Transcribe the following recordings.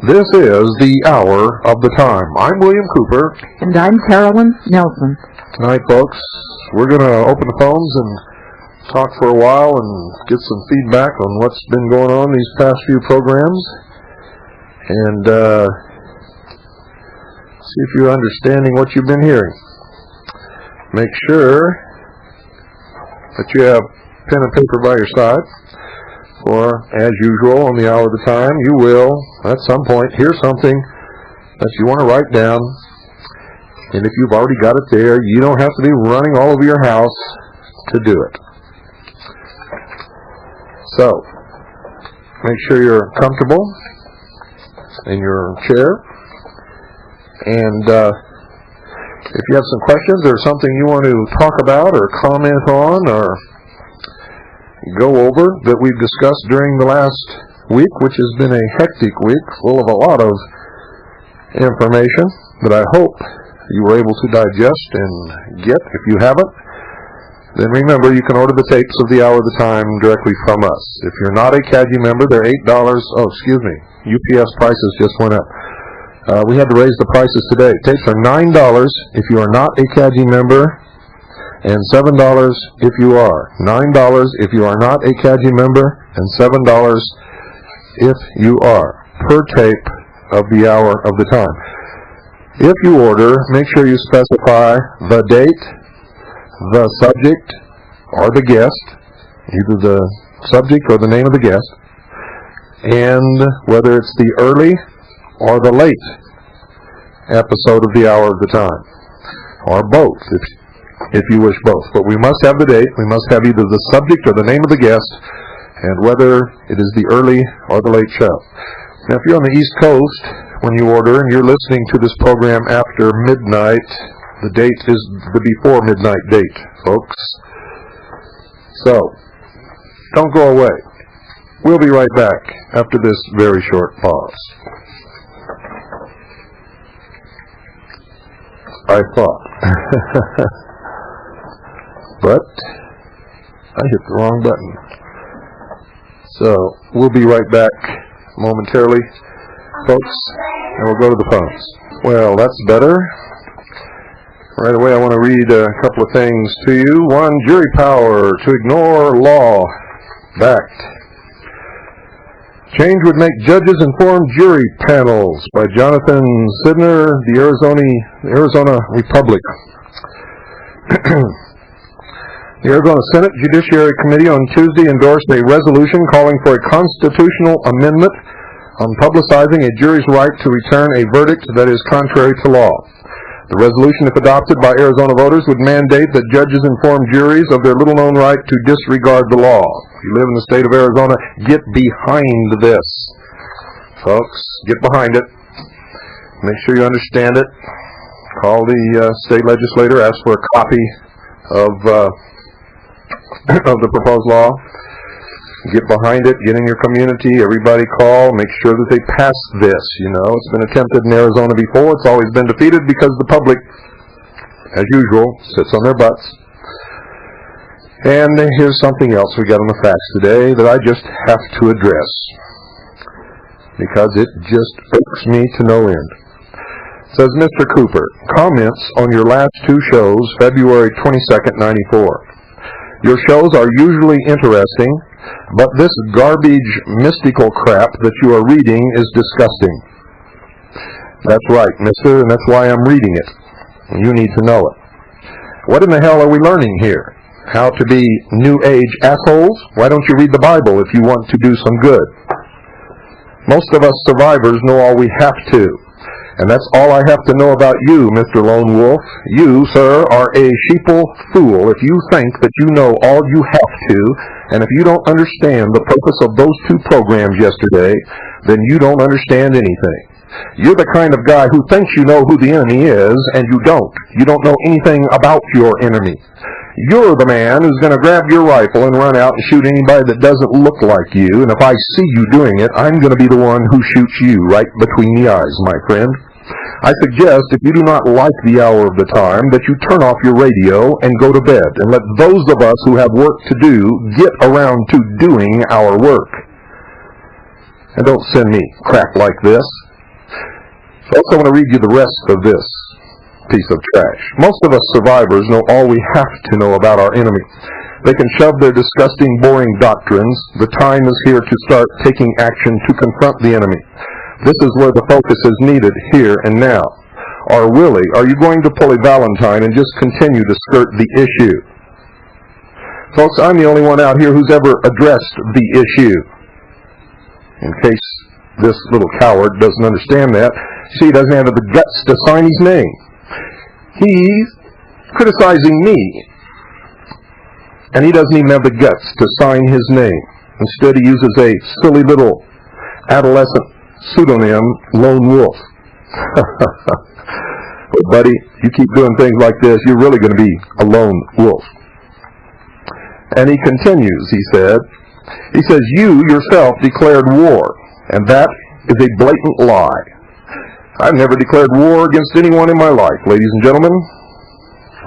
This is the Hour of the Time. I'm William Cooper. And I'm Carolyn Nelson. Tonight, folks, we're going to open the phones and talk for a while and get some feedback on what's been going on these past few programs. And see if you're understanding what you've been hearing. Make sure that you have pen and paper by your side. For, as usual, on the Hour of the Time, you will, at some point, hear something that you want to write down. And if you've already got it there, you don't have to be running all over your house to do it. So, make sure you're comfortable in your chair. And if you have some questions or something you want to talk about or comment on or go over that we've discussed during the last week, which has been a hectic week full of a lot of information that I hope you were able to digest and get. If you haven't, then remember you can order the tapes of the Hour of the Time directly from us. If you're not a CAGI member, they're $8. Oh, excuse me. UPS prices just went up. We had to raise the prices today. Tapes are $9 if you are not a CAGI member, and $7 if you are. $9 if you are not a CAGI member, and $7 if you are, per tape of the Hour of the Time. If you order, make sure you specify the date, the subject, or the guest, either the subject or the name of the guest, and whether it's the early or the late episode of the Hour of the Time, or both, if you wish both. But we must have the date, we must have either the subject or the name of the guest, and whether it is the early or the late show. Now, if you're on the East Coast, when you order and you're listening to this program after midnight, the date is the before midnight date, folks. So, don't go away. We'll be right back after this very short pause. I thought. But I hit the wrong button. So we'll be right back momentarily, folks, and we'll go to the phones. Well, that's better. Right away I want to read a couple of things to you. One, jury power to ignore law. Backed. Change would make judges inform jury panels, by Jonathan Sidner, the Arizona Republic. The Arizona Senate Judiciary Committee on Tuesday endorsed a resolution calling for a constitutional amendment on publicizing a jury's right to return a verdict that is contrary to law. The resolution, if adopted by Arizona voters, would mandate that judges inform juries of their little-known right to disregard the law. If you live in the state of Arizona, get behind this. Folks, get behind it. Make sure you understand it. Call the state legislator, ask for a copy of the proposed law. Get behind it, get in your community, everybody call, make sure that they pass this. You know, it's been attempted in Arizona before, it's always been defeated because the public, as usual, sits on their butts. And here's something else we got on the facts today that I just have to address, because it just irks me to no end. It says, Mr. Cooper, comments on your last two shows, February 22nd, 94. Your shows are usually interesting, but this garbage mystical crap that you are reading is disgusting. That's right, mister, and that's why I'm reading it. You need to know it. What in the hell are we learning here? How to be New Age assholes? Why don't you read the Bible if you want to do some good? Most of us survivors know all we have to. And that's all I have to know about you, Mr. Lone Wolf. You, sir, are a sheeple fool if you think that you know all you have to, and if you don't understand the purpose of those two programs yesterday, then you don't understand anything. You're the kind of guy who thinks you know who the enemy is, and you don't. You don't know anything about your enemy. You're the man who's going to grab your rifle and run out and shoot anybody that doesn't look like you, and if I see you doing it, I'm going to be the one who shoots you right between the eyes, my friend. I suggest, if you do not like the Hour of the Time, that you turn off your radio and go to bed, and let those of us who have work to do get around to doing our work. And don't send me crap like this. Also, I want to read you the rest of this piece of trash. Most of us survivors know all we have to know about our enemy. They can shove their disgusting, boring doctrines. The time is here to start taking action to confront the enemy. This is where the focus is needed, here and now. Or Willie, are you going to pull a Valentine and just continue to skirt the issue? Folks, I'm the only one out here who's ever addressed the issue. In case this little coward doesn't understand that, see, he doesn't have the guts to sign his name. He's criticizing me, and he doesn't even have the guts to sign his name. Instead, he uses a silly little adolescent pseudonym, Lone Wolf. But buddy, you keep doing things like this, you're really going to be a lone wolf. And he continues, he says, you yourself declared war, and that is a blatant lie. I've never declared war against anyone in my life, ladies and gentlemen.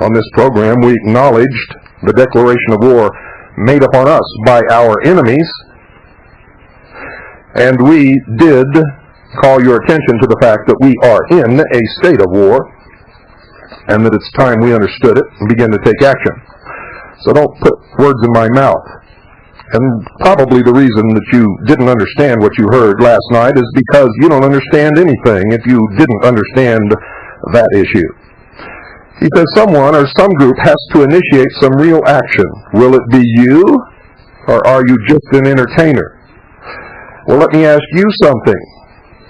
On this program, we acknowledged the declaration of war made upon us by our enemies, and we did call your attention to the fact that we are in a state of war, and that it's time we understood it and began to take action. So don't put words in my mouth. And probably the reason that you didn't understand what you heard last night is because you don't understand anything if you didn't understand that issue. He says someone or some group has to initiate some real action. Will it be you, or are you just an entertainer? Well, let me ask you something,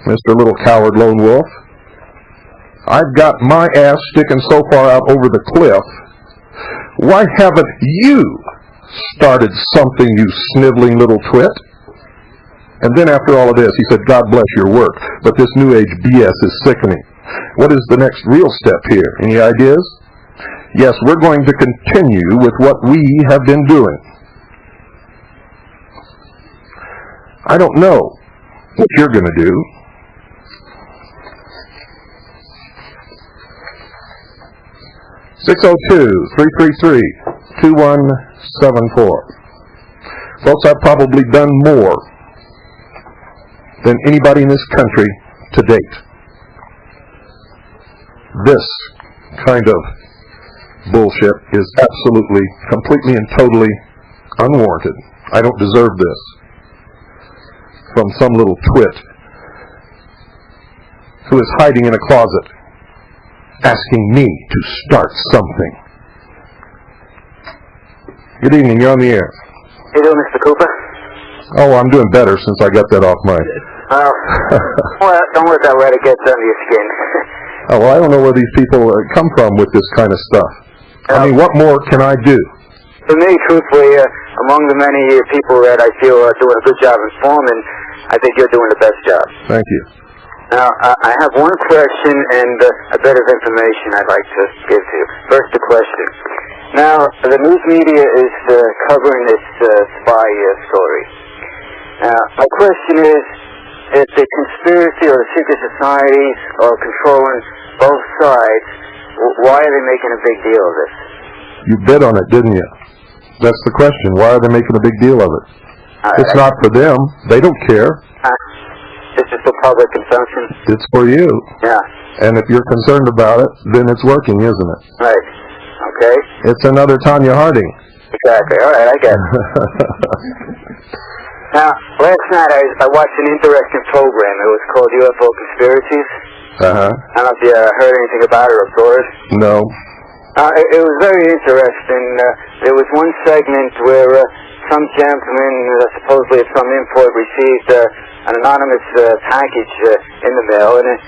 Mr. Little Coward Lone Wolf. I've got my ass sticking so far out over the cliff. Why haven't you started something, you sniveling little twit? And then after all of this, he said, God bless your work, but this New Age BS is sickening. What is the next real step here? Any ideas? Yes, we're going to continue with what we have been doing. I don't know what you're going to do. (602-333-2174). Folks, I've probably done more than anybody in this country to date. This kind of bullshit is absolutely, completely, and totally unwarranted. I don't deserve this from some little twit who is hiding in a closet asking me to start something. Good evening, you're on the air. How you doing, Mr. Cooper? Oh, I'm doing better since I got that off my... Well, don't let that letter get under your skin. Oh, well, I don't know where these people come from with this kind of stuff. I mean, what more can I do? For me, truthfully, among the many people that I feel are doing a good job informing, I think you're doing the best job. Thank you. Now, I have one question and a bit of information I'd like to give to you. First, the question. Now, the news media is covering this spy story. My question is, if the conspiracy or the secret societies are controlling both sides, why are they making a big deal of this? You bid on it, didn't you? That's the question. Why are they making a big deal of it? It's not for them. They don't care. This is for public consumption? It's for you. Yeah. And if you're concerned about it, then it's working, isn't it? Right. Okay. It's another Tanya Harding. Exactly. All right, I get it. Now, last night I watched an interesting program. It was called UFO Conspiracies. Uh-huh. I don't know if you heard anything about it or saw it. No. It was very interesting. There was one segment where some gentleman, supposedly of some import, received an anonymous package in the mail, and it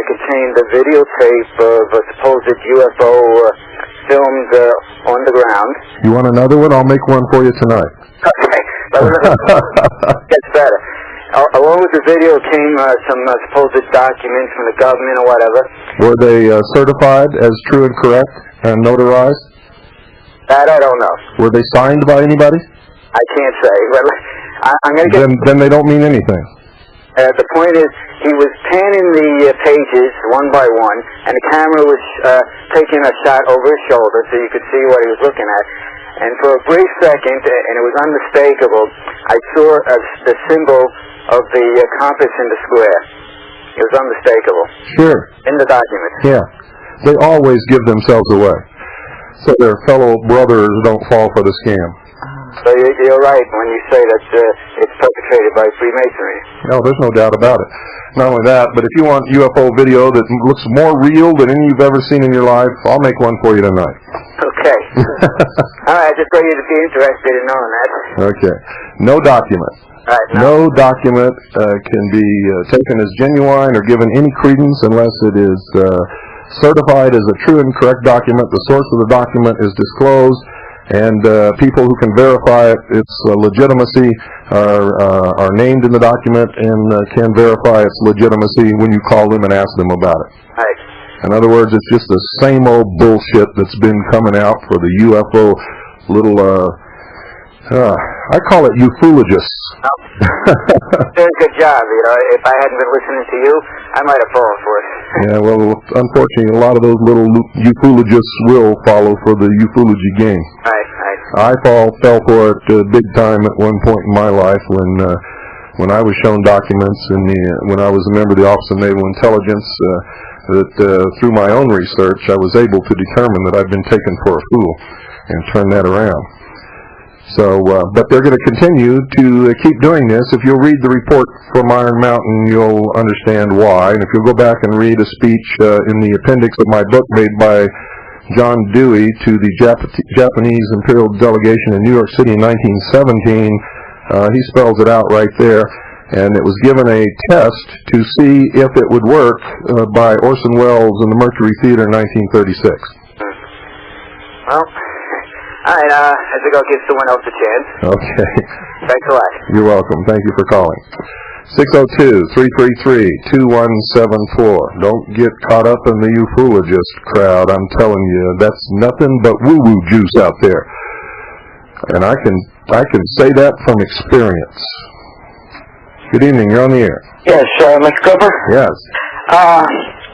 contained a videotape of a supposed UFO filmed on the ground. You want another one? I'll make one for you tonight. Okay. Gets better. Along with the video came some supposed documents from the government or whatever. Were they certified as true and correct and notarized? That I don't know. Were they signed by anybody? I can't say. But I'm going to get... Then they don't mean anything. The point is, he was panning the pages one by one, and the camera was taking a shot over his shoulder so you could see what he was looking at. And for a brief second, and it was unmistakable, I saw the symbol of the compass in the square. It was unmistakable. Sure. In the document. Yeah. They always give themselves away, so their fellow brothers don't fall for the scam. So you're right when you say that it's perpetrated by Freemasonry. No, there's no doubt about it. Not only that, but if you want UFO video that looks more real than any you've ever seen in your life, I'll make one for you tonight. Okay. All right, just for you to be interested in knowing that. Okay. No document. All right, no document can be taken as genuine or given any credence unless it is certified as a true and correct document. The source of the document is disclosed, and people who can verify its legitimacy are named in the document and can verify its legitimacy when you call them and ask them about it. Right. In other words, it's just the same old bullshit that's been coming out for the UFO little, I call it ufologists. Doing a good job, you know. If I hadn't been listening to you, I might have fallen for it. Yeah, well, unfortunately, a lot of those little ufologists will follow for the ufology game. Right. I fell for it big time at one point in my life when I was shown documents when I was a member of the Office of Naval Intelligence that through my own research I was able to determine that I'd been taken for a fool and turn that around. So, but they're going to continue to keep doing this. If you'll read the report from Iron Mountain, you'll understand why. And if you'll go back and read a speech in the appendix of my book made by John Dewey to the Japanese Imperial Delegation in New York City in 1917, he spells it out right there. And it was given a test to see if it would work by Orson Welles in the Mercury Theater in 1936. Well, all right, I think I'll give someone else a chance. Okay. Thanks a lot. You're welcome. Thank you for calling. 602-333-2174. Don't get caught up in the ufologist crowd. I'm telling you, that's nothing but woo-woo juice out there. And I can say that from experience. Good evening. You're on the air. Yes, Mr. Cooper. Yes.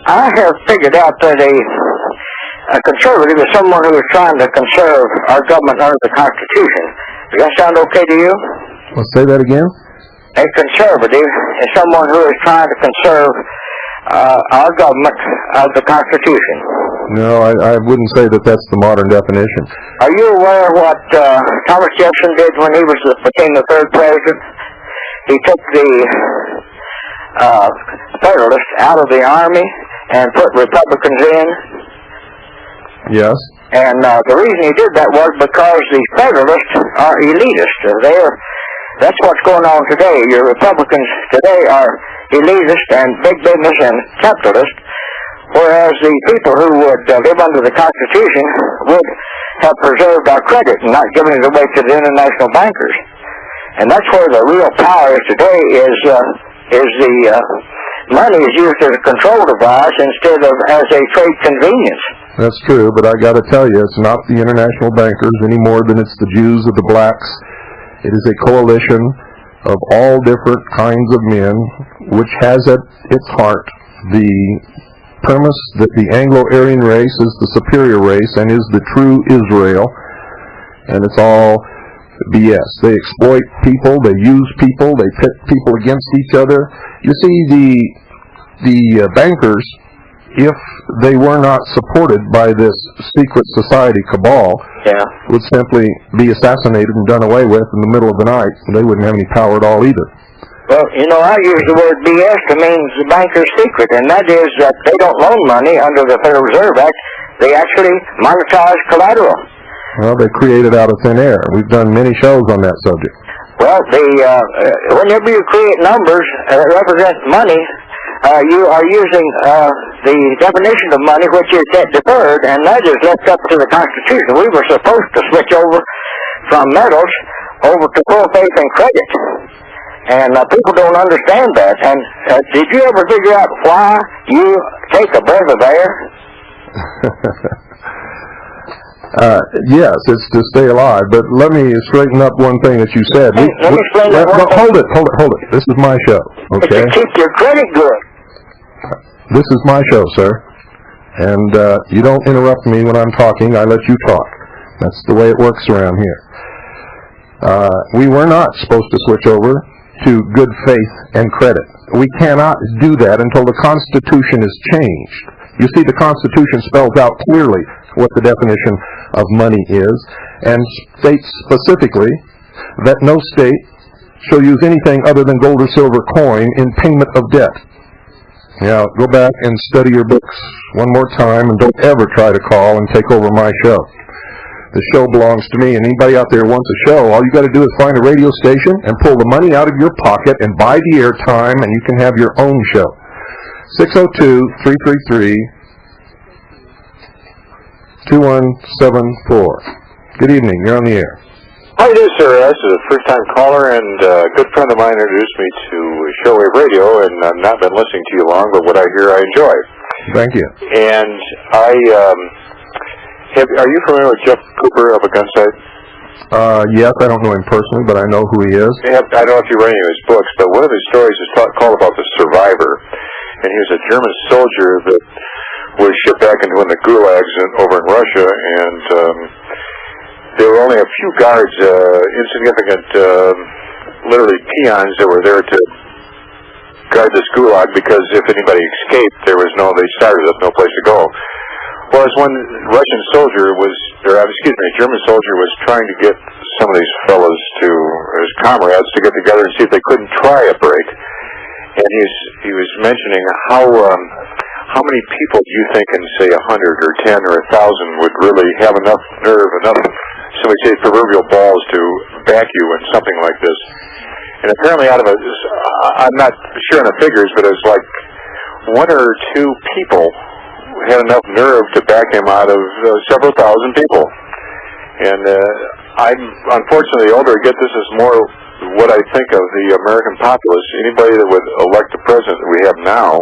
I have figured out that a conservative is someone who is trying to conserve our government under the Constitution. Does that sound okay to you? Well, say that again. A conservative is someone who is trying to conserve our government under the Constitution. No, I wouldn't say that that's the modern definition. Are you aware of what Thomas Jefferson did when he became the third president? He took the Federalists out of the Army and put Republicans in. Yes. And the reason he did that was because the Federalists are elitist. That's what's going on today. Your Republicans today are elitist and big business and capitalist, whereas the people who would live under the Constitution would have preserved our credit and not given it away to the international bankers. And that's where the real power is today, is the money is used as a control device instead of as a trade convenience. That's true, but I got to tell you, it's not the international bankers any more than it's the Jews or the blacks. It is a coalition of all different kinds of men, which has at its heart the premise that the Anglo-Aryan race is the superior race and is the true Israel, and it's all BS. They exploit people, they use people, they pit people against each other. You see, the bankers, if they were not supported by this secret society cabal, would simply be assassinated and done away with in the middle of the night. They wouldn't have any power at all either. Well, you know, I use the word BS to mean the banker's secret, and that is that they don't loan money under the Federal Reserve Act. They actually monetize collateral. Well, they create it out of thin air. We've done many shows on that subject. Well, whenever you create numbers that represent money, you are using the definition of money, which is debt deferred, and that is left up to the Constitution. We were supposed to switch over from metals over to full faith and credit, and people don't understand that. And did you ever figure out why you take a breath of air? Yes, it's to stay alive, but let me straighten up one thing that you said. Let me explain that one thing. Hold it. This is my show, okay? To keep your credit good. This is my show, sir, and you don't interrupt me when I'm talking. I let you talk. That's the way it works around here. We were not supposed to switch over to good faith and credit. We cannot do that until the Constitution is changed. You see, the Constitution spells out clearly what the definition of money is, and states specifically that no state shall use anything other than gold or silver coin in payment of debt. Now, go back and study your books one more time, and don't ever try to call and take over my show. The show belongs to me, and anybody out there wants a show, all you got to do is find a radio station and pull the money out of your pocket and buy the airtime, and you can have your own show. 602-333-2174. Good evening. You're on the air. How do you do, sir? This is a first-time caller, and a good friend of mine introduced me to shortwave radio, and I've not been listening to you long, but what I hear I enjoy. Thank you. And are you familiar with Jeff Cooper of a gun site? Yes, I don't know him personally, but I know who he is. I don't know if you read any of his books, but one of his stories is called about the survivor. And he was a German soldier that was shipped back into one of the gulags over in Russia, and there were only a few guards, insignificant, literally peons that were there to guard this gulag, because if anybody escaped, they started up no place to go. Well, as one German soldier was trying to get some of these fellows his comrades, to get together and see if they couldn't try a break. And he was mentioning how many people do you think in, say, 100 or 10 or 1,000 would really have enough nerve, somebody say proverbial balls to back you in something like this. And apparently I'm not sure on the figures, but it was like 1 or 2 people had enough nerve to back him out of several thousand people. And unfortunately, the older I get, this is more what I think of the American populace. Anybody that would elect the president that we have now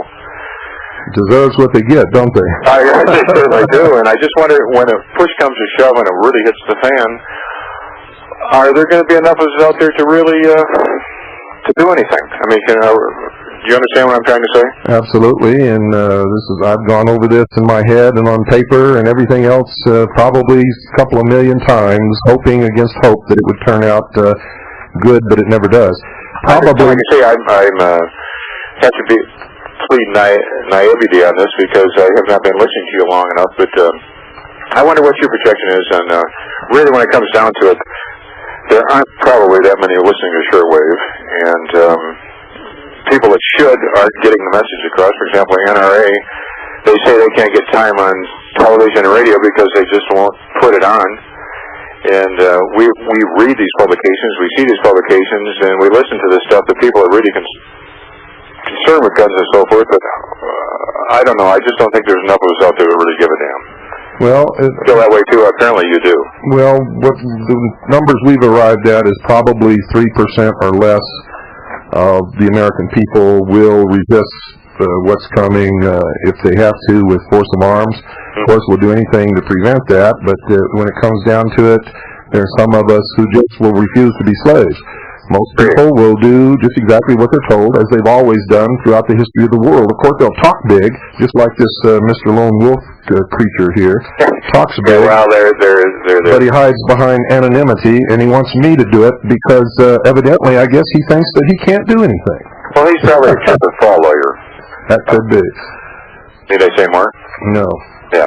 deserves what they get, don't they? They certainly do. And I just wonder, when a push comes to shove and it really hits the fan, are there going to be enough of us out there to really to do anything? I mean, do you understand what I'm trying to say? Absolutely, and I've gone over this in my head and on paper and everything else probably a couple of million times, hoping against hope that it would turn out good, but it never does. Probably. Like I say, I'm have to plead naivety on this, because I have not been listening to you long enough. But I wonder what your projection is, and really, when it comes down to it, there aren't probably that many listening to shortwave, and people that should aren't getting the message across. For example, the NRA, they say they can't get time on television and radio because they just won't put it on. And we read these publications, we see these publications, and we listen to this stuff that people are really concerned with guns and so forth. But I don't know. I just don't think there's enough of us out there to really give a damn. Well, feel that way too. Apparently, you do. Well, what the numbers we've arrived at is probably 3% or less of the American people will resist what's coming if they have to with force of arms. Of course, we'll do anything to prevent that, but when it comes down to it, there are some of us who just will refuse to be slaves. Most people will do just exactly what they're told, as they've always done throughout the history of the world. Of course, they'll talk big, just like this Mr. Lone Wolf creature here talks big. Well, they're but he hides behind anonymity, and he wants me to do it because evidently, I guess he thinks that he can't do anything. Well, he's probably a trip fall lawyer. That could be. Need I say more? No. Yeah.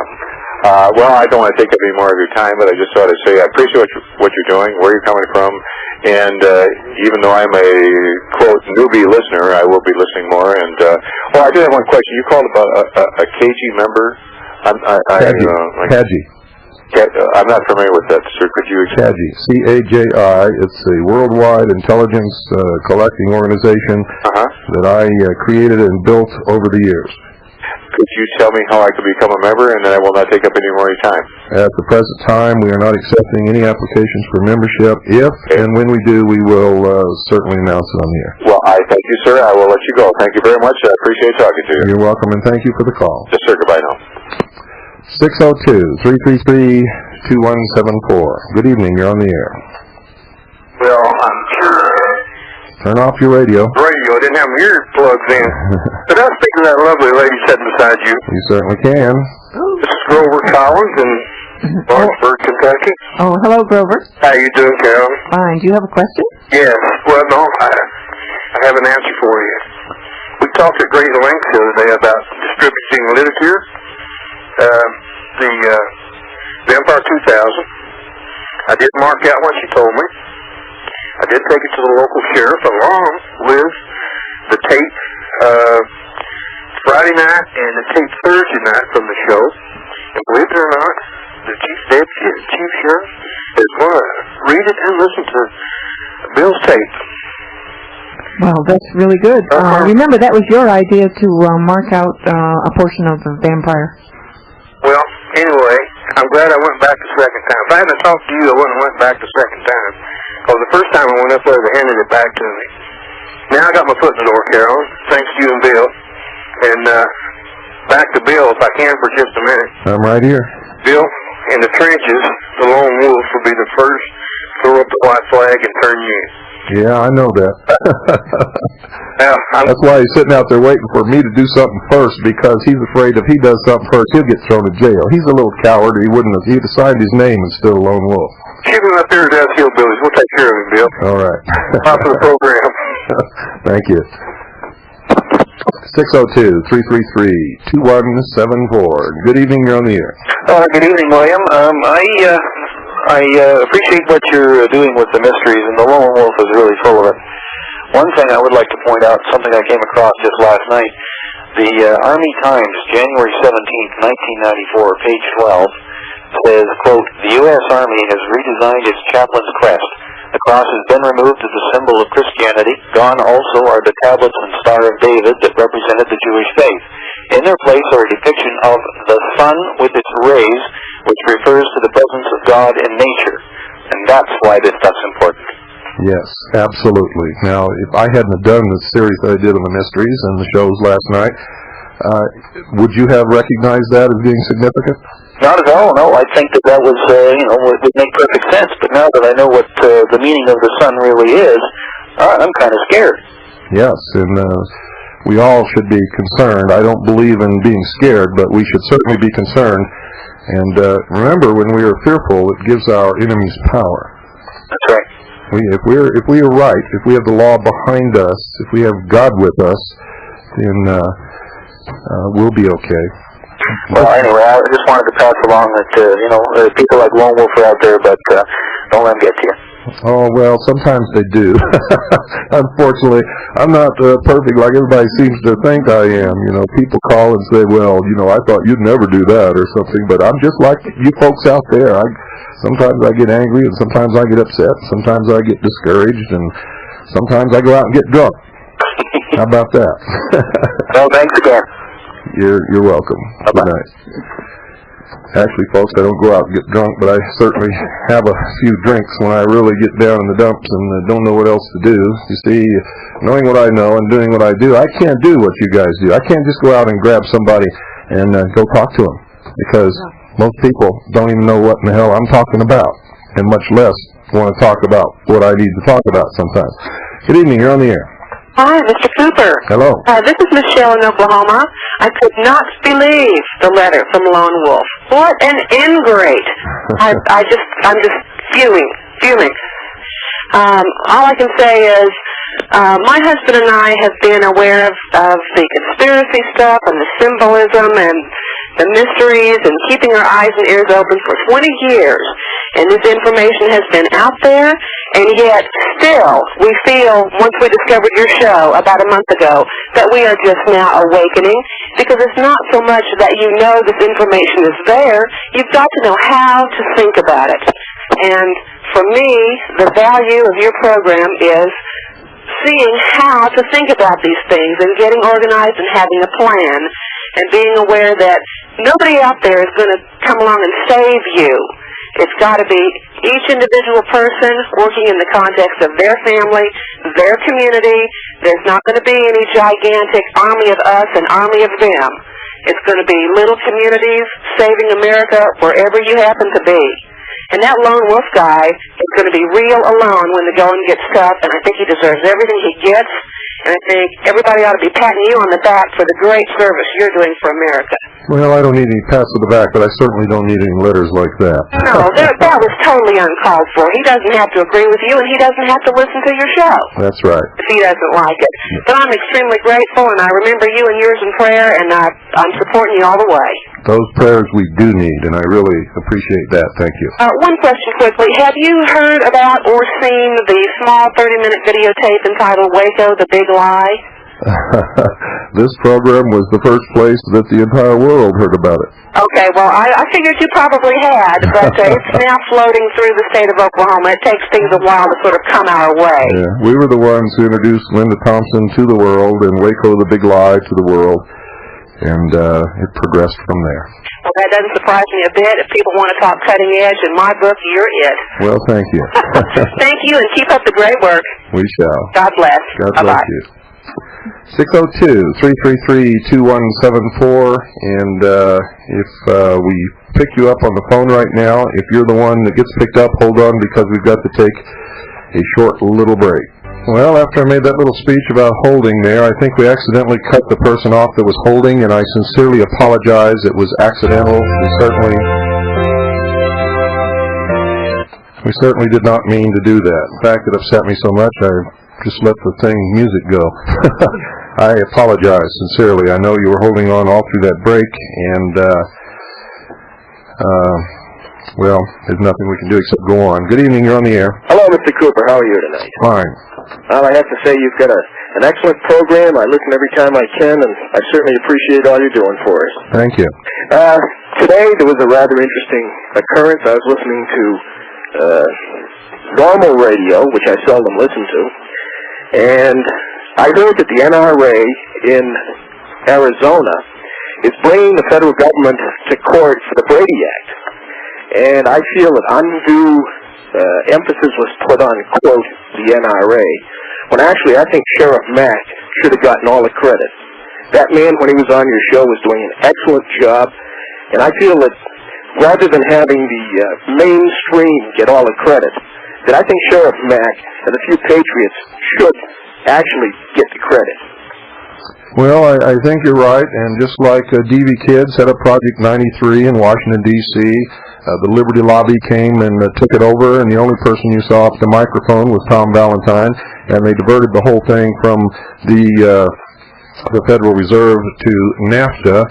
Well, I don't want to take up any more of your time, but I just thought I'd say I appreciate what you're doing, where you're coming from, and even though I'm a, quote, newbie listener, I will be listening more. And I do have one question. You called about a KG member? KAGI. I'm not familiar with that, sir. Could you explain? KAGI, C-A-J-I. It's a worldwide intelligence collecting organization that I created and built over the years. Could you tell me how I could become a member, and then I will not take up any more of your time? At the present time, we are not accepting any applications for membership. If and when we do, we will certainly announce it on the air. Well, I thank you, sir. I will let you go. Thank you very much. I appreciate talking to you. You're welcome, and thank you for the call. Yes, sir. Goodbye now. 602-333-2174. Good evening. You're on the air. Well, I'm sure. Turn off your radio. Radio didn't have my ears plugged in. But I was thinking that lovely lady sitting beside you. You certainly can. This is Grover Collins in Lawrenceburg, Kentucky. Oh, hello, Grover. How you doing, Carol? Fine. Do you have a question? Yes. Well, no, have an answer for you. We talked at great length the other day about distributing literature. The Empire 2000. I did mark out what she told me. I did take it to the local sheriff along with the tape Friday night and the tape Thursday night from the show. And believe it or not, the chief sheriff is going to read it and listen to Bill's tape. Well, that's really good. Remember, that was your idea to mark out a portion of the vampire. Well, anyway, I'm glad I went back the second time. If I hadn't talked to you, I wouldn't have went back the second time. Because the first time I went up there, they handed it back to me. Now I got my foot in the door, Carolyn, thanks to you and Bill. And back to Bill, if I can, for just a minute. I'm right here. Bill, in the trenches, the lone wolf will be the first to throw up the white flag and turn you in. Yeah, I know that. Now, That's why he's sitting out there waiting for me to do something first, because he's afraid if he does something first, he'll get thrown in jail. He's a little coward. He'd have signed his name and still a lone wolf. keep him up here at Hillbillies. We'll take care of him, Bill. All right. Top of the program. Thank you. 602-333-2174. Good evening, you're on the air. Good evening, William. I appreciate what you're doing with the mysteries, and the Lone Wolf is really full of it. One thing I would like to point out, something I came across just last night, the Army Times, January 17th, 1994, page 12, says, quote, "The U.S. Army has redesigned its chaplain's crest. The cross has been removed as a symbol of Christianity. Gone also are the tablets and Star of David that represented the Jewish faith. In their place are a depiction of the sun with its rays, which refers to the presence of God in nature." And that's why this stuff's important. Yes, absolutely. Now, if I hadn't have done the series that I did on the mysteries and the shows last night, would you have recognized that as being significant? Not at all, no. I think that was, would make perfect sense. But now that I know what the meaning of the sun really is, I'm kind of scared. Yes, and we all should be concerned. I don't believe in being scared, but we should certainly be concerned. And remember, when we are fearful, it gives our enemies power. That's right. If we are right, if we have the law behind us, if we have God with us, then we'll be okay. Well, anyway, I just wanted to pass along that, people like Lone Wolf are out there, but don't let them get to you. Oh, well, sometimes they do. Unfortunately, I'm not perfect like everybody seems to think I am. People call and say, well, I thought you'd never do that or something, but I'm just like you folks out there. Sometimes I get angry, and sometimes I get upset, sometimes I get discouraged, and sometimes I go out and get drunk. How about that? Well, thanks again. You're welcome. Bye-bye. Good night. Actually, folks, I don't go out and get drunk, but I certainly have a few drinks when I really get down in the dumps and don't know what else to do. You see, knowing what I know and doing what I do, I can't do what you guys do. I can't just go out and grab somebody and go talk to them, because most people don't even know what in the hell I'm talking about, and much less want to talk about what I need to talk about sometimes. Good evening, you're on the air. Hi, Mr. Cooper. Hello. This is Michelle in Oklahoma. I could not believe the letter from Lone Wolf. What an ingrate! I'm just fuming. All I can say is, my husband and I have been aware of the conspiracy stuff and the symbolism and the mysteries and keeping our eyes and ears open for 20 years. And this information has been out there, and yet still we feel, once we discovered your show about a month ago, that we are just now awakening, because it's not so much that you know this information is there, you've got to know how to think about it. And for me, the value of your program is seeing how to think about these things and getting organized and having a plan and being aware that nobody out there is going to come along and save you. It's got to be each individual person working in the context of their family, their community. There's not going to be any gigantic army of us and army of them. It's going to be little communities saving America wherever you happen to be. And that lone wolf guy is going to be real alone when the going gets tough, and I think he deserves everything he gets, and I think everybody ought to be patting you on the back for the great service you're doing for America. Well, I don't need any pats on the back, but I certainly don't need any letters like that. No, that was totally uncalled for. He doesn't have to agree with you, and he doesn't have to listen to your show. That's right. If he doesn't like it. But I'm extremely grateful, and I remember you and yours in prayer, and I'm supporting you all the way. Those prayers we do need, and I really appreciate that. Thank you. One question quickly. Have you heard about or seen the small 30-minute videotape entitled Waco, the Big Lie? This program was the first place that the entire world heard about it. Okay, well, I figured you probably had, but it's now floating through the state of Oklahoma. It takes things a while to sort of come our way. Yeah, we were the ones who introduced Linda Thompson to the world and Waco, the Big Lie, to the world, and it progressed from there. Well, that doesn't surprise me a bit. If people want to talk cutting edge, in my book, you're it. Well, thank you. Thank you, and keep up the great work. We shall. God bless. God Bye-bye. bless you. 602-333-2174, and if we pick you up on the phone right now, if you're the one that gets picked up, hold on, because we've got to take a short little break. Well, after I made that little speech about holding there, I think we accidentally cut the person off that was holding, and I sincerely apologize. It was accidental. We certainly did not mean to do that. In fact, it upset me so much, I just let the music go. I apologize sincerely. I know you were holding on all through that break, and well, there's nothing we can do except go on. Good evening, you're on the air. Hello, Mr. Cooper. How are you tonight? Fine. Well, I have to say you've got an excellent program. I listen every time I can, and I certainly appreciate all you're doing for us. Thank you. Today there was a rather interesting occurrence. I was listening to normal radio, which I seldom listen to, and I heard that the NRA in Arizona is bringing the federal government to court for the Brady Act. And I feel that undue emphasis was put on, quote, the NRA, when actually I think Sheriff Mack should have gotten all the credit. That man, when he was on your show, was doing an excellent job, and I feel that rather than having the mainstream get all the credit, that I think Sheriff Mack and a few patriots should actually get the credit. Well, I think you're right, and just like DV Kids had a Project 93 in Washington, D.C., the Liberty Lobby came and took it over, and the only person you saw off the microphone was Tom Valentine, and they diverted the whole thing from the Federal Reserve to NAFTA.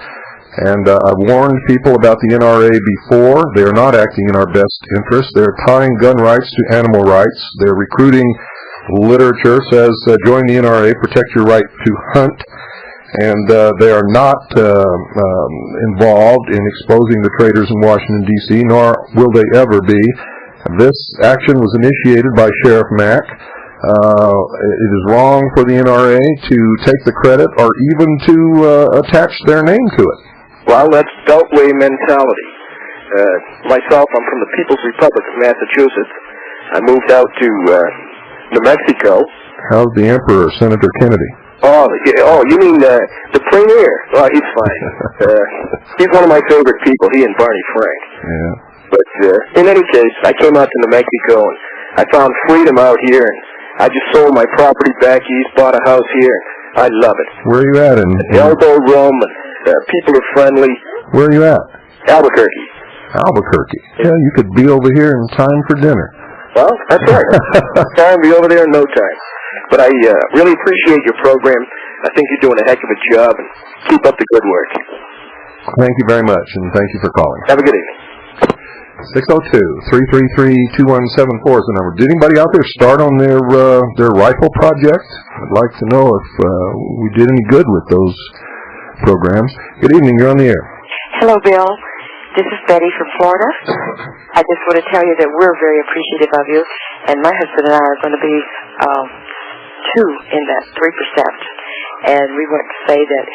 And I've warned people about the NRA before. They are not acting in our best interest. They're tying gun rights to animal rights. Their recruiting literature says, join the NRA, protect your right to hunt. And they are not involved in exposing the traitors in Washington, D.C., nor will they ever be. This action was initiated by Sheriff Mack. It is wrong for the NRA to take the credit or even to attach their name to it. Well, that's Beltway mentality. Myself, I'm from the People's Republic of Massachusetts. I moved out to New Mexico. How's the Emperor, Senator Kennedy? You mean the Premier? Oh, he's fine. He's one of my favorite people, he and Barney Frank. Yeah. But in any case, I came out to New Mexico, and I found freedom out here, and I just sold my property back east, bought a house here, and I love it. Where are you at? Elbow room, and people are friendly. Where are you at? Albuquerque. Albuquerque. Yeah, you could be over here in time for dinner. Well, that's right. I'll be over there in no time. But I really appreciate your program. I think you're doing a heck of a job, and keep up the good work. Thank you very much, and thank you for calling. Have a good evening. 602-333-2174 is the number. Did anybody out there start on their rifle project? I'd like to know if we did any good with those programs. Good evening, you're on the air. Hello, Bill. This is Betty from Florida. I just want to tell you that we're very appreciative of you, and my husband and I are going to be two in that 3%. And we want to say that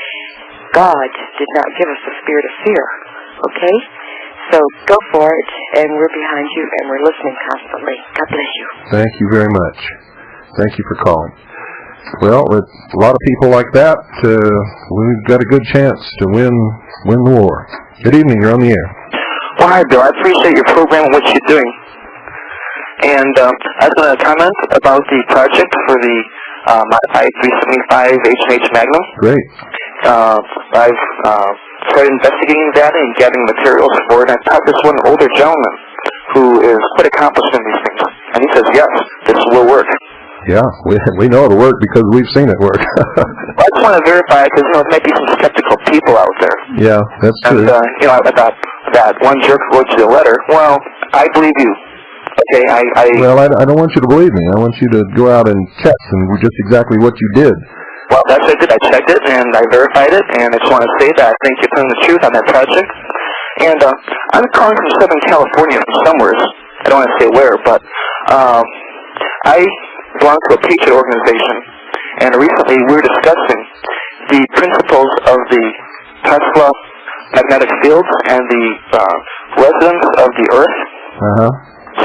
God did not give us the spirit of fear, okay? So go for it, and we're behind you, and we're listening constantly. God bless you. Thank you very much. Thank you for calling. Well, with a lot of people like that, we've got a good chance to win the war. Good evening, you're on the air. Well, hi, Bill. I appreciate your program and what you're doing. And I just want to comment about the project for the modified 375 H&H Magnum. Great. I've started investigating that and gathering materials for it. I talked to this one older gentleman who is quite accomplished in these things, and he says, yes, this will work. Yeah, we know it'll work because we've seen it work. I just want to verify because, there might be some skeptical people out there. Yeah, that's true. And, that one jerk wrote you a letter. Well, I believe you. Okay, Well, I don't want you to believe me. I want you to go out and check and just exactly what you did. Well, that's what I did. I checked it, and I verified it, and I just want to say that I think you're telling the truth on that project. And I'm calling from Southern California from somewhere. I don't want to say where, but I belong to a Patriot organization, and recently we were discussing the principles of the Tesla magnetic fields and the resonance of the Earth,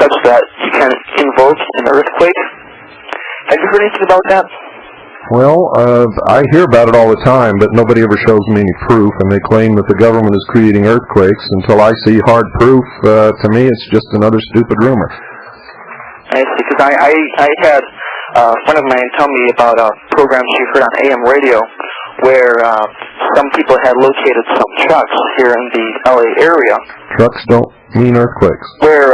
such that you can invoke an earthquake. Have you heard anything about that? Well, I hear about it all the time, but nobody ever shows me any proof, and they claim that the government is creating earthquakes. Until I see hard proof, to me it's just another stupid rumor. I see, because I had a friend of mine tell me about a program she heard on AM radio where some people had located some trucks here in the LA area. Trucks don't mean earthquakes. Where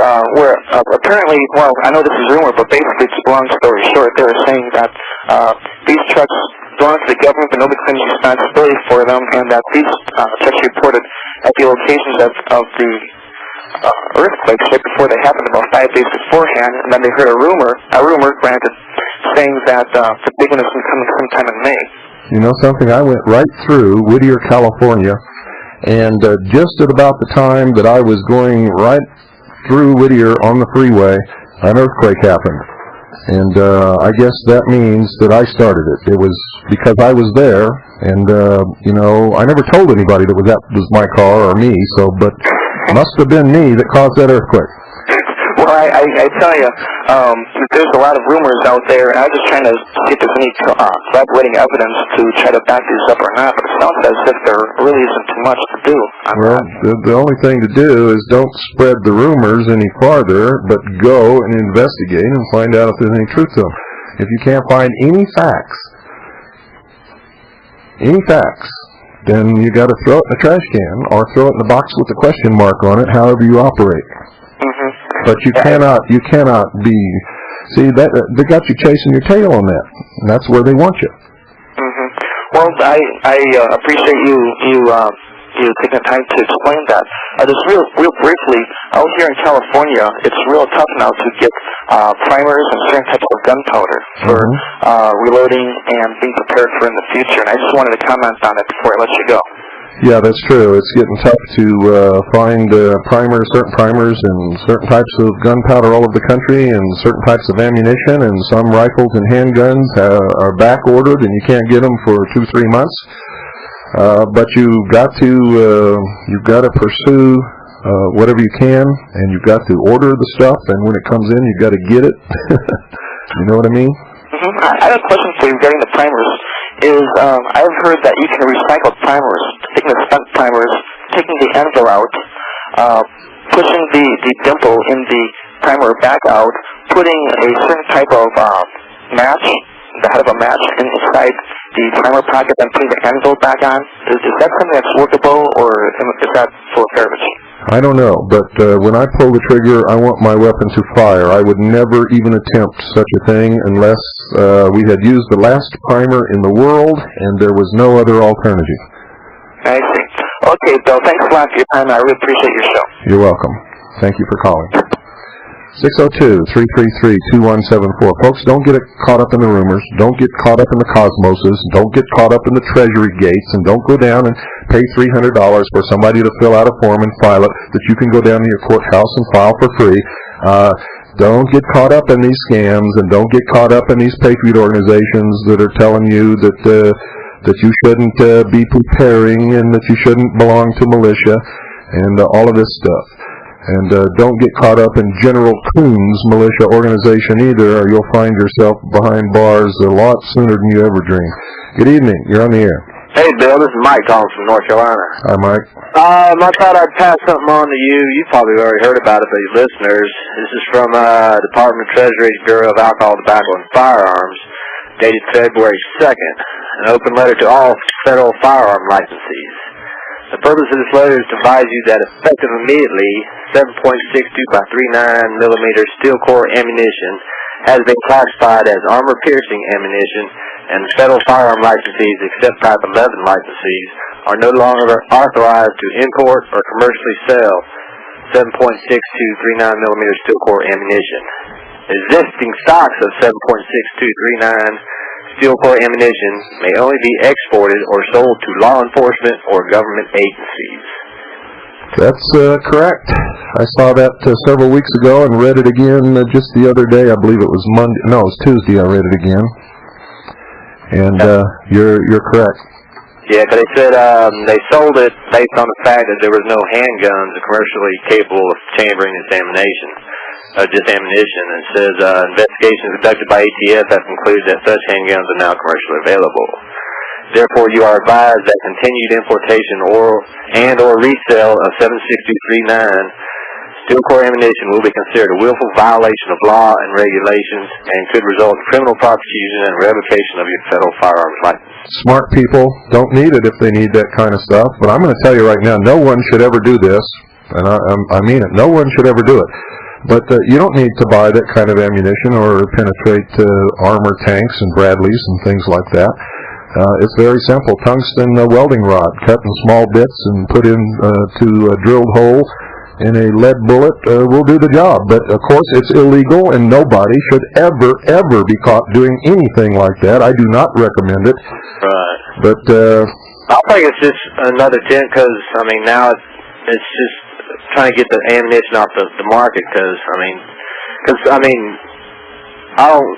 apparently, well, I know this is rumor, but basically it's a long story short. They were saying that these trucks belong to the government, but nobody claims responsibility for them, and that these trucks reported at the locations of the earthquakes right before they happened, about 5 days beforehand, and then they heard a rumor, granted, saying that the big one is coming sometime in May. You know something? I went right through Whittier, California, and just at about the time that I was going right through Whittier on the freeway, an earthquake happened. And I guess that means that I started it. It was because I was there, and, I never told anybody that that was my car or me, but must have been me that caused that earthquake. Well, I tell you, there's a lot of rumors out there, and I was just trying to see if there's any corroborating evidence to try to back these up or not, but it sounds as if there really isn't too much to do. Well, the only thing to do is don't spread the rumors any farther, but go and investigate and find out if there's any truth to them. If you can't find any facts, then you got to throw it in the trash can or throw it in the box with a question mark on it, however you operate. But you cannot be, see, they got you chasing your tail on that, and that's where they want you. Well, I appreciate you taking the time to explain that. Just real briefly, out here in California, it's real tough now to get primers and certain types of gunpowder for reloading and being prepared for in the future, and I just wanted to comment on it before I let you go. Yeah, that's true. It's getting tough to find certain primers and certain types of gunpowder all over the country, and certain types of ammunition, and some rifles and handguns are back ordered, and you can't get them for 2-3 months. But you've got to pursue whatever you can, and you've got to order the stuff, and when it comes in, you've got to get it. You know what I mean? I have a question for you regarding the primers. I've heard that you can recycle primers, taking the spent primers, taking the anvil out, pushing the dimple in the primer back out, putting a certain type of match, the head of a match, inside the primer pocket, and putting the anvil back on. Is that something that's workable, or is that full of garbage? I don't know, but when I pull the trigger, I want my weapon to fire. I would never even attempt such a thing unless we had used the last primer in the world and there was no other alternative. I see. Okay, Bill, thanks a lot for your time. I really appreciate your show. You're welcome. Thank you for calling. 602-333-2174. Folks, don't get caught up in the rumors. Don't get caught up in the cosmoses. Don't get caught up in the treasury gates. And don't go down and pay $300 for somebody to fill out a form and file it that you can go down to your courthouse and file for free. Don't get caught up in these scams, and don't get caught up in these patriot organizations that are telling you that you shouldn't be preparing and that you shouldn't belong to militia and all of this stuff. And don't get caught up in General Coon's militia organization either, or you'll find yourself behind bars a lot sooner than you ever dreamed. Good evening. You're on the air. Hey, Bill. This is Mike calling from North Carolina. Hi, Mike. I thought I'd pass something on to you. You probably already heard about it, but your listeners. This is from Department of Treasury's Bureau of Alcohol, Tobacco, and Firearms, dated February 2nd. An open letter to all federal firearm licensees. The purpose of this letter is to advise you that effective immediately, 7.62 by 39 millimeter steel core ammunition has been classified as armor-piercing ammunition, and federal firearm licensees, except Type 11 licensees, are no longer authorized to import or commercially sell 7.62 39 millimeter steel core ammunition. Existing stocks of 7.62 39 steel core ammunition may only be exported or sold to law enforcement or government agencies. That's correct. I saw that several weeks ago and read it again just the other day. I believe it was Monday. No, it was Tuesday. I read it again. And you're correct. Yeah, because they said they sold it based on the fact that there was no handguns commercially capable of chambering this ammunition. Just ammunition. And it says investigations conducted by ATF have concluded that such handguns are now commercially available. Therefore, you are advised that continued importation or resale of 7.62 39 steel core ammunition will be considered a willful violation of law and regulations and could result in criminal prosecution and revocation of your federal firearms license. Smart people don't need it if they need that kind of stuff. But I'm going to tell you right now, no one should ever do this, and I mean it. No one should ever do it. But you don't need to buy that kind of ammunition or penetrate armor tanks and Bradleys and things like that. It's very simple. Tungsten welding rod cut in small bits and put into a drilled hole in a lead bullet will do the job. But, of course, it's illegal, and nobody should ever be caught doing anything like that. I do not recommend it. Right. But I think it's just another tint because, I mean, now it's just trying to get the ammunition off the market because, I don't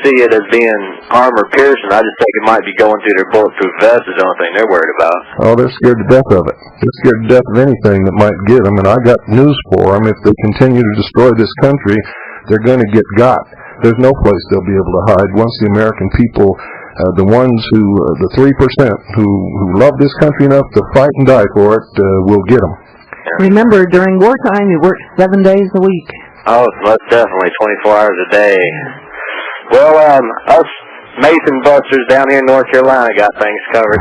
see it as being armor-piercing. I just think it might be going through their bulletproof vest is the only thing they're worried about. Oh, they're scared to death of it. They're scared to death of anything that might get them, and I got news for them. If they continue to destroy this country, they're going to get got. There's no place they'll be able to hide. Once the American people, the ones who, the 3% who love this country enough to fight and die for it, will get them. Remember, during wartime, you worked 7 days a week. Oh, most definitely, 24 hours a day. Well, us Mason busters down here in North Carolina got things covered.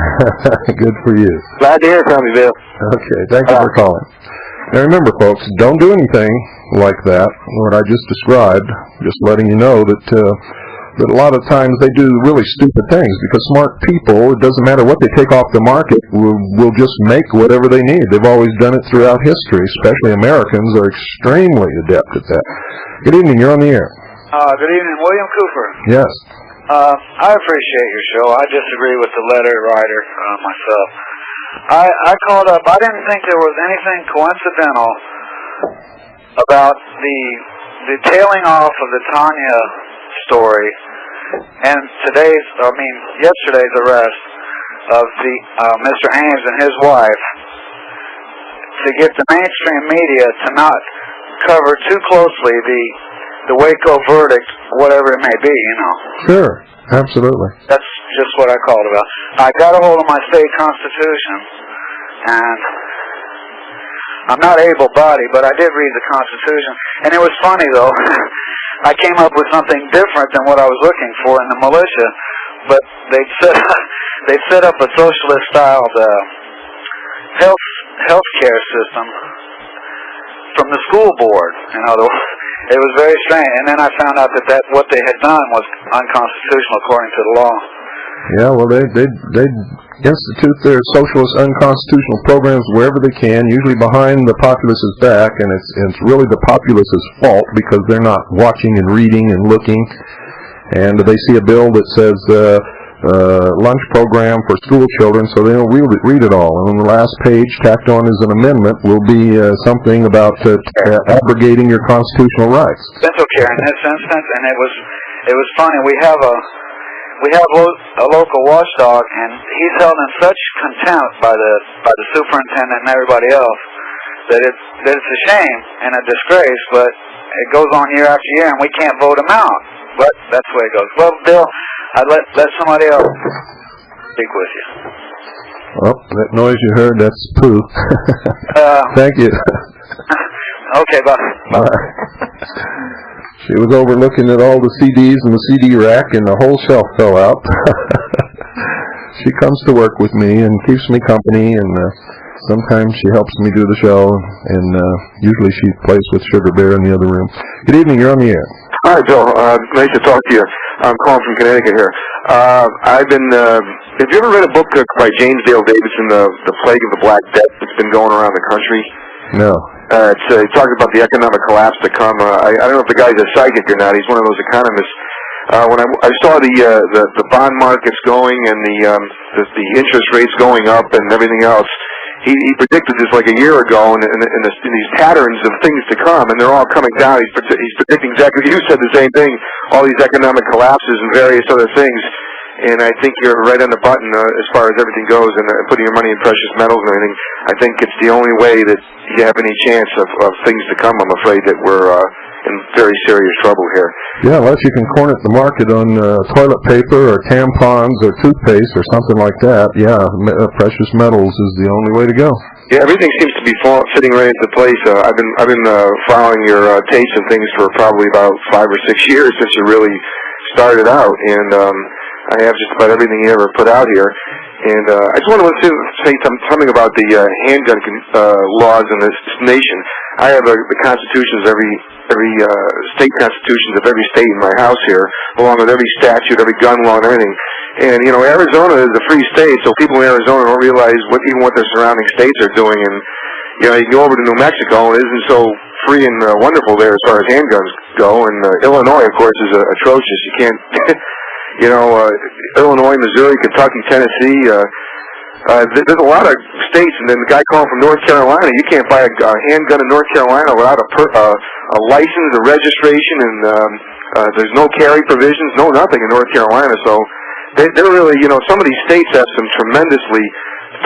Good for you. Glad to hear from you, Bill. Okay, thank you for calling. Now remember, folks, don't do anything like that, what I just described, just letting you know that that a lot of times they do really stupid things because smart people, it doesn't matter what they take off the market, will just make whatever they need. They've always done it throughout history, especially Americans are extremely adept at that. Good evening, you're on the air. Good evening, William Cooper. Yes. I appreciate your show. I disagree with the letter writer myself. I called up. I didn't think there was anything coincidental about the tailing off of the Tanya story and yesterday's arrest of the Mr. Ames and his wife to get the mainstream media to not cover too closely the Waco verdict, whatever it may be, you know. Sure, absolutely. That's just what I called about. I got a hold of my state constitution, and I'm not able-bodied, but I did read the Constitution. And it was funny, though. I came up with something different than what I was looking for in the militia, but they set up a socialist-styled health care system from the school board. You know, it was very strange. And then I found out that what they had done was unconstitutional according to the law. Yeah, well, they institute their socialist unconstitutional programs wherever they can, usually behind the populace's back, and it's really the populace's fault because they're not watching and reading and looking. And they see a bill that says lunch program for school children, so they don't read it all. And on the last page, tacked on as an amendment, will be something about abrogating your constitutional rights. Dental care in this instance, and it was funny. We have a local watchdog, and he's held in such contempt by the superintendent and everybody else that it's a shame and a disgrace. But it goes on year after year, and we can't vote him out. But that's the way it goes. Well, Bill, I'd let somebody else speak with you. Well, that noise you heard, that's poo. Thank you. Okay, bye. Bye. She was overlooking at all the CDs in the CD rack, and the whole shelf fell out. She comes to work with me and keeps me company, and Sometimes she helps me do the show, and usually she plays with Sugar Bear in the other room. Good evening, you're on the air. Hi, Bill. Nice to talk to you. I'm calling from Connecticut here. Have you ever read a book by James Dale Davidson, The Plague of the Black Death, that's been going around the country? No. He talks about the economic collapse to come. I don't know if the guy's a psychic or not. He's one of those economists. When I saw the bond markets going and the interest rates going up and everything else, he predicted this like a year ago, and these patterns of things to come, and they're all coming down. He's predicting exactly. You said the same thing. All these economic collapses and various other things. And I think you're right on the button as far as everything goes, and putting your money in precious metals and everything. I think it's the only way that you have any chance of things to come. I'm afraid that we're in very serious trouble here. Yeah, unless you can corner the market on toilet paper or tampons or toothpaste or something like that. Yeah, precious metals is the only way to go. Yeah, everything seems to be fitting right into place. I've been following your tapes and things for probably about 5 or 6 years since you really started out, and I have just about everything you ever put out here. And I just want to say something about the handgun laws in this nation. I have the constitutions, every state constitutions of every state in my house here, along with every statute, every gun law, and everything. And Arizona is a free state, so people in Arizona don't realize what their surrounding states are doing. And you go over to New Mexico, and it isn't so free and wonderful there as far as handguns go. And Illinois, of course, is atrocious. You can't. Illinois, Missouri, Kentucky, Tennessee, there's a lot of states, and then the guy calling from North Carolina, you can't buy a handgun in North Carolina without a license, a registration, and there's no carry provisions, no nothing in North Carolina, so they're really, some of these states have some tremendously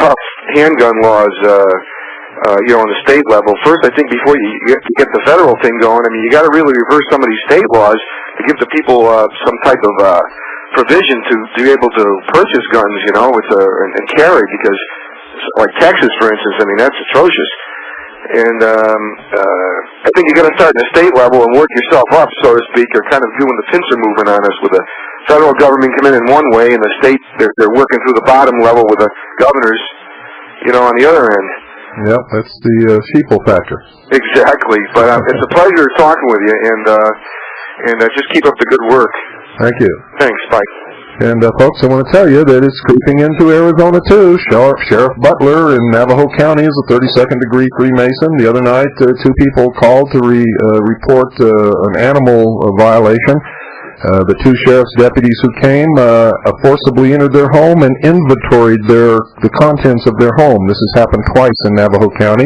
tough handgun laws, on the state level. First, I think before you get the federal thing going, you got to really reverse some of these state laws to give the people some type of provision to be able to purchase guns, and carry, because like Texas, for instance, that's atrocious. And I think you got to start in the state level and work yourself up, so to speak. You're kind of doing the pincer movement on us, with the federal government come in one way, and the state they're working through the bottom level with the governors, on the other end. Yep, that's the sheeple factor. Exactly, but it's a pleasure talking with you, and just keep up the good work. Thank you. Thanks, bye. And folks, I want to tell you that it's creeping into Arizona too. Sheriff Butler in Navajo County is a 32nd degree Freemason. The other night, 2 people called to report an animal violation. The 2 sheriff's deputies who came forcibly entered their home and inventoried the contents of their home. This has happened twice in Navajo County.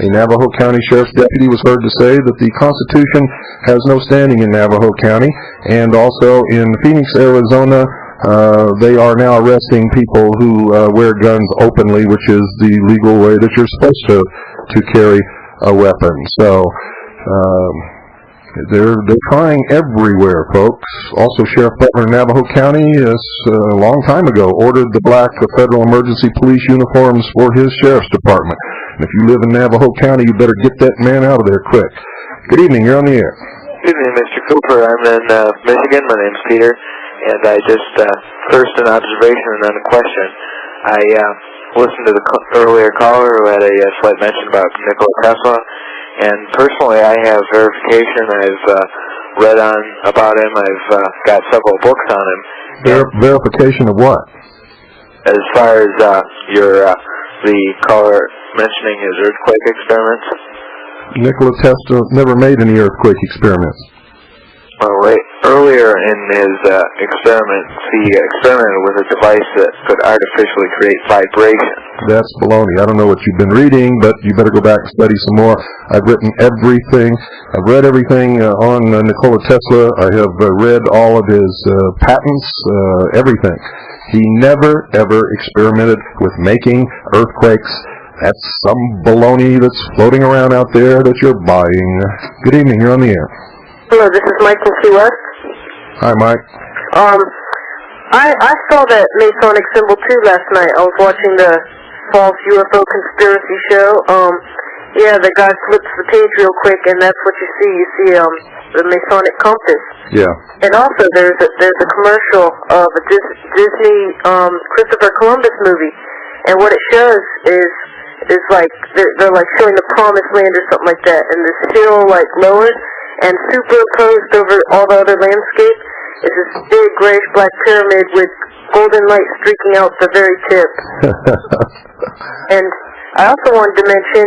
A Navajo County sheriff's deputy was heard to say that the Constitution has no standing in Navajo County, and also in Phoenix, Arizona, they are now arresting people who wear guns openly, which is the legal way that you're supposed to carry a weapon. So they're trying everywhere, folks. Also, Sheriff Butler in Navajo County, a long time ago, ordered the black Federal Emergency Police uniforms for his sheriff's department. And if you live in Navajo County, you better get that man out of there quick. Good evening, you're on the air. Good evening, Mr. Cooper. I'm in Michigan. My name's Peter. And I just, first an observation and then a question. I listened to the earlier caller who had a slight mention about Nikola Tesla. And personally, I have verification. I've read about him. I've got several books on him. Verification of what? As far as the caller mentioning his earthquake experiments. Nikola Tesla never made any earthquake experiments. Earlier in his experiments, he experimented with a device that could artificially create vibration. That's baloney. I don't know what you've been reading, but you better go back and study some more. I've written everything. I've read everything on Nikola Tesla. I have read all of his patents, everything. He never, ever experimented with making earthquakes. That's some baloney that's floating around out there that you're buying. Good evening. You're on the air. Hello, this is Mike from Key West. Hi, Mike. I saw that Masonic symbol too last night. I was watching the false UFO conspiracy show. The guy flips the page real quick, and that's what you see. You see the Masonic compass. Yeah. And also, there's a commercial of a Disney Christopher Columbus movie, and what it shows is is like, they're like showing the promised land or something like that, and this hill like lowered, and superimposed over all the other landscape is this big grayish-black pyramid with golden light streaking out the very tip. And I also wanted to mention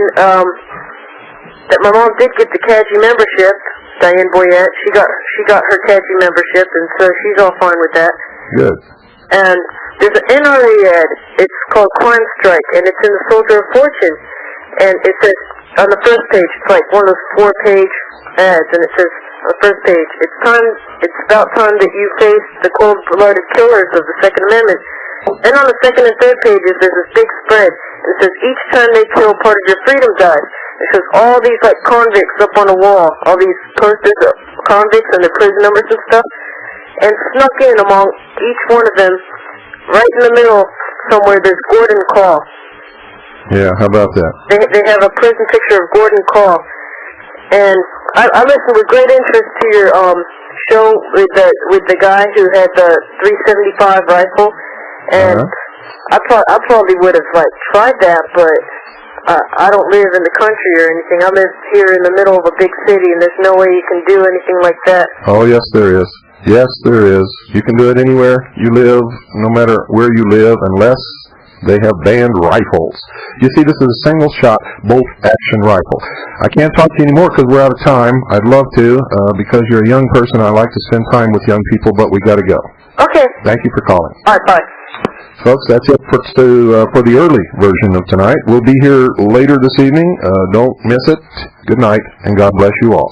that my mom did get the CAGI membership, Diane Boyette. She got her CAGI membership, and so she's all fine with that. Good. And there's an NRA ad. It's called Crime Strike, and it's in the Soldier of Fortune. And it says on the first page, it's like one of those 4-page ads, and it says on the first page, it's about time that you face the cold-blooded killers of the Second Amendment. Then on the second and third pages, there's this big spread. It says each time they kill, part of your freedom dies. It shows all these like convicts up on a wall, all these posters of convicts and their prison numbers and stuff. And snuck in among each one of them, right in the middle somewhere, there's Gordon Call. Yeah, how about that? They have a prison picture of Gordon Call. And I listened with great interest to your show with the guy who had the .375 rifle, and I probably would have like tried that, but I don't live in the country or anything. I live here in the middle of a big city, and there's no way you can do anything like that. Oh, yes, there is. Yes, there is. You can do it anywhere you live, no matter where you live, unless they have banned rifles. You see, this is a single-shot, bolt-action rifle. I can't talk to you anymore because we're out of time. I'd love to. Because you're a young person, I like to spend time with young people, but we got to go. Okay. Thank you for calling. All right, bye. Folks, that's it for the early version of tonight. We'll be here later this evening. Don't miss it. Good night, and God bless you all.